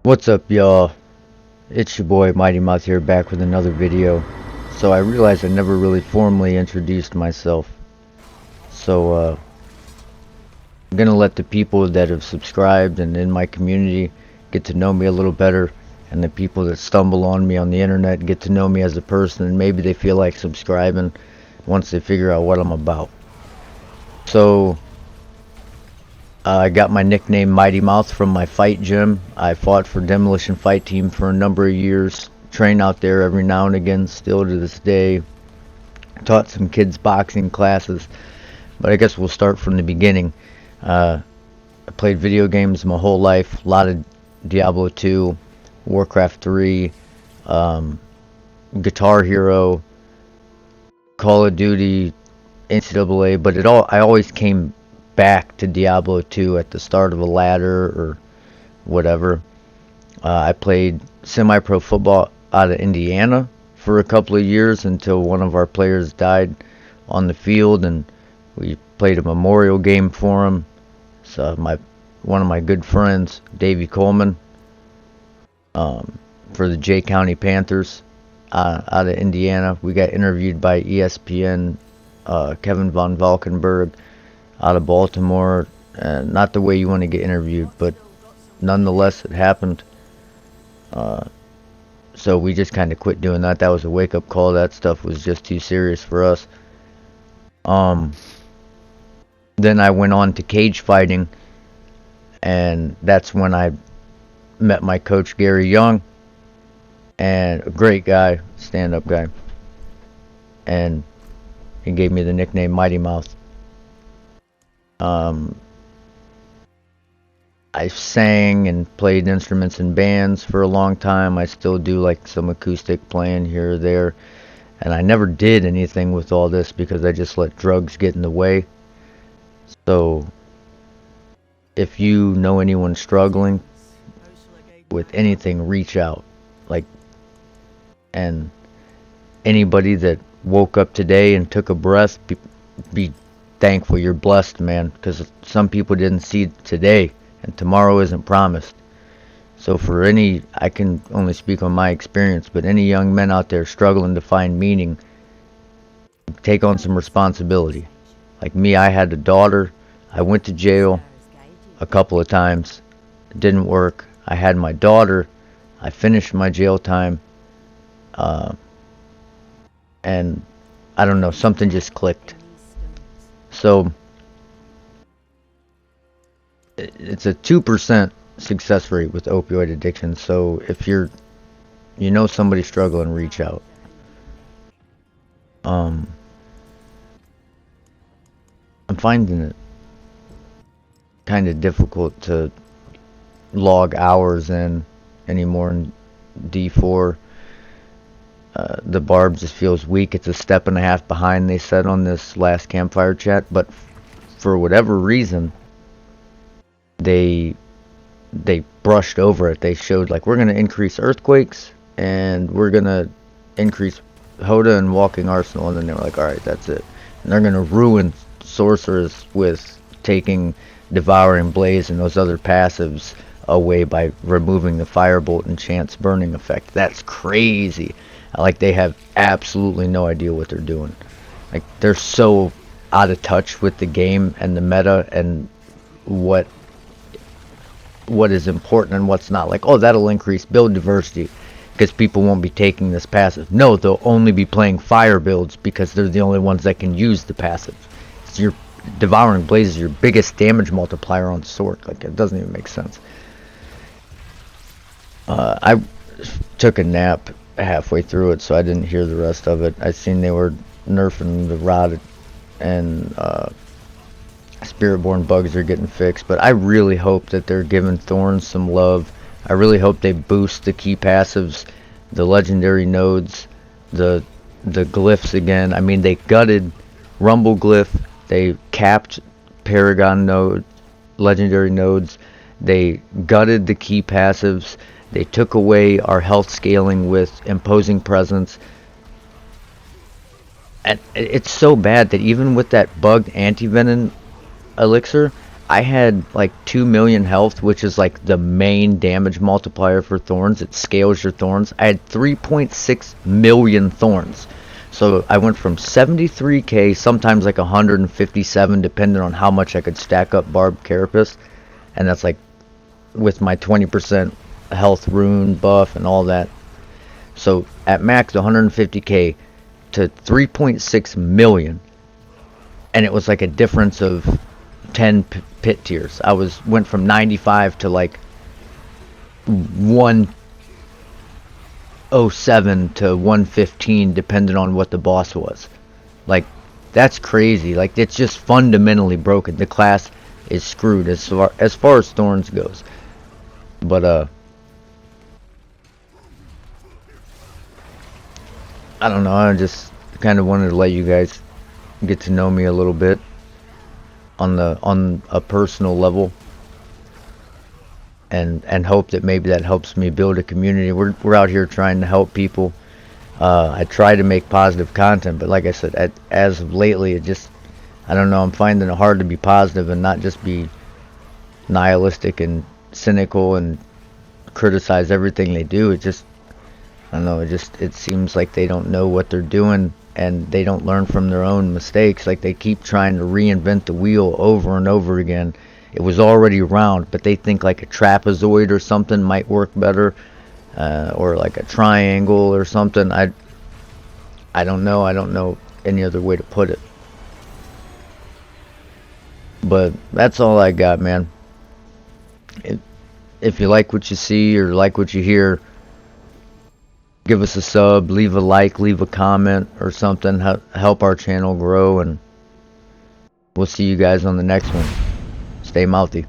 What's up, y'all? It's your boy Mighty Mouse here, back with another video. So I realized I never really formally introduced myself. So I'm gonna let the people that have subscribed and in my community get to know me a little better, and the people that stumble on me on the internet get to know me as a person, and maybe they feel like subscribing once they figure out what I'm about. So I got my nickname Mighty Mouth from my fight gym. I fought for Demolition Fight Team for a number of years. Train out there every now and again, still to this day. Taught some kids boxing classes. But I guess we'll start from the beginning. I played video games my whole life. A lot of Diablo 2, Warcraft 3, Guitar Hero, Call of Duty, NCAA. But I always came back to Diablo 2 at the start of a ladder or whatever. I played semi-pro football out of Indiana for a couple of years until one of our players died on the field, and we played a memorial game for him. So one of my good friends, Davey Coleman, for the Jay County Panthers out of Indiana. We got interviewed by ESPN, Kevin von Valkenburg, out of Baltimore. Not the way you want to get interviewed, but nonetheless it happened. So we just kind of quit doing that. That was a wake-up call. That stuff was just too serious for us. Then I went on to cage fighting, and that's when I met my coach Gary Young, and a great guy, stand-up guy, and he gave me the nickname Mighty Mouth. I sang and played instruments in bands for a long time. I still do like some acoustic playing here or there. And I never did anything with all this because I just let drugs get in the way. So if you know anyone struggling with anything, reach out. And anybody that woke up today and took a breath, be thankful. You're blessed, man, because some people didn't see today, and tomorrow isn't promised. So for I can only speak on my experience, but any young men out there struggling to find meaning, take on some responsibility. Like me, I had a daughter. I went to jail a couple of times. It didn't work. I had my daughter. I finished my jail time. And I don't know, something just clicked. So it's a 2% success rate with opioid addiction. So if you know somebody struggling, reach out. I'm finding it kind of difficult to log hours in anymore in D4. The barb just feels weak. It's a step and a half behind, they said on this last campfire chat, but for whatever reason they brushed over it. They showed like, we're going to increase earthquakes and we're going to increase Hoda and Walking Arsenal, and then they were like, alright, that's it. And they're going to ruin Sorceress with taking Devouring Blaze and those other passives away by removing the Firebolt and Chance Burning effect. That's crazy. Like, they have absolutely no idea what they're doing. Like, they're so out of touch with the game and the meta and what is important and what's not. Like, oh, that'll increase build diversity because people won't be taking this passive. No, they'll only be playing fire builds because they're the only ones that can use the passive. So your Devouring Blaze is your biggest damage multiplier on Sword. Like, it doesn't even make sense. I took a nap halfway through it, so I didn't hear the rest of it. I seen they were nerfing the rod, and Spiritborn bugs are getting fixed, but I really hope that they're giving Thorns some love. I really hope they boost the key passives, the legendary nodes, the glyphs again. I mean, they gutted Rumble Glyph, they capped Paragon node, legendary nodes, they gutted the key passives. They took away our health scaling with Imposing Presence. And it's so bad that even with that bugged anti-venom elixir, I had like 2 million health, which is like the main damage multiplier for thorns. It scales your thorns. I had 3.6 million thorns. So I went from 73k, sometimes like 157, depending on how much I could stack up barbed carapace. And that's like with my 20% health rune buff and all that. So at max 150k to 3.6 million. And it was like a difference of 10 pit tiers. I went from 95 to like 107 to 115, depending on what the boss was. Like, that's crazy. Like, it's just fundamentally broken. The class is screwed as far as thorns goes. But I don't know. I just kind of wanted to let you guys get to know me a little bit on a personal level, and hope that maybe that helps me build a community. We're out here trying to help people. I try to make positive content, but like I said, as of lately, it just, I don't know, I'm finding it hard to be positive and not just be nihilistic and cynical and criticize everything they do. It just, I don't know, it seems like they don't know what they're doing, and they don't learn from their own mistakes. Like, they keep trying to reinvent the wheel over and over again. It was already round, but they think like a trapezoid or something might work better, or like a triangle or something. I don't know. I don't know any other way to put it. But that's all I got, man. If you like what you see or like what you hear, give us a sub, leave a like, leave a comment or something. Help our channel grow, and we'll see you guys on the next one. Stay mouthy.